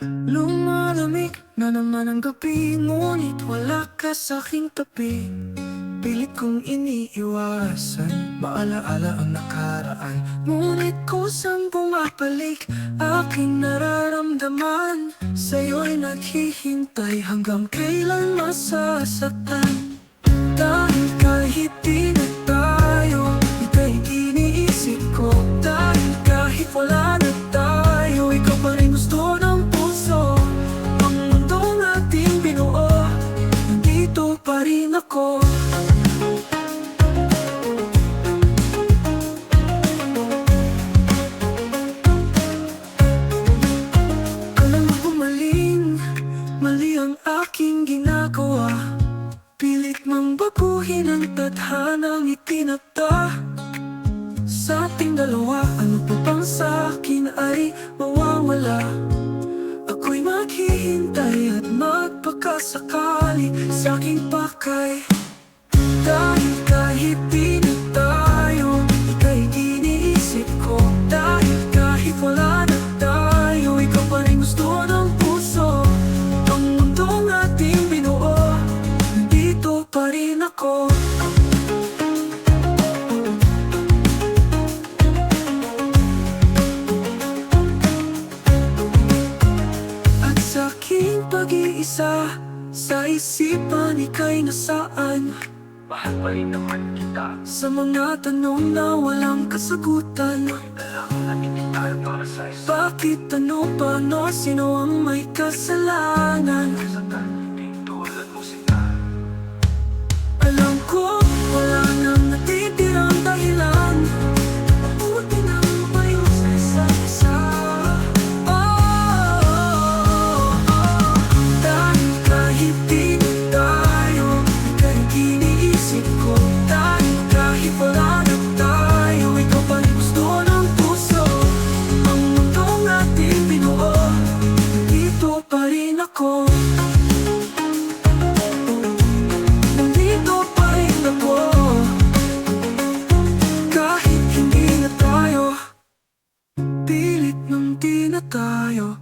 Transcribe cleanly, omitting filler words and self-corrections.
Lumalamig na naman ang gabi, ngunit wala ka sa aking tabi. Pilit kong iniiwasan, maalaala ang nakaraan. Ngunit kusang bumabalik, aking nararamdaman. Sa'yo'y naghihintay hanggang kailan masasaktan. Dahil kahit di na tayo, ika'y iniisip ko. Dahil kahit wala na tayo, ikaw pa rin gusto ng puso. Ang mundong ating binuo, nandito pa rin ako. Alam mo maling, mali ang aking ginagawa. Pilit mang baguhin ang tadhanang itinakda sa ating dalawa. Ano pa bang sa'kin ay mawawala? Ako'y maghihintay at magpakasakali sa'king pakay. Dahil kahit di na tayo, ika'y iniisip ko. Dahil kahit wala na tayo, ikaw pa rin gusto ng puso. Ang mundong ating binuo, nandito pa rin ako. At sa aking pag-iisa, sa isipan ika'y nasaan? Mahal pa rin naman kita. Sa mga tanong na walang kasagutan, dalawang natin tayo para sa isa. Bakit, ano, paano, sino ang may kasalanan? Kasatan, hindi tulad mo sila. Alam ko, wala nang natitirang dahilan. Mabuti na lumayo sa isa't isa. Dahil kahit di na tayo, ika'y iniisip ko. Dahil kahit wala na tayo, ikaw pa rin gusto ng puso. Ang mundong ating binuo, nandito pa rin ako. Nandito pa rin ako. Kahit hindi na tayo, pilit nang di na tayo.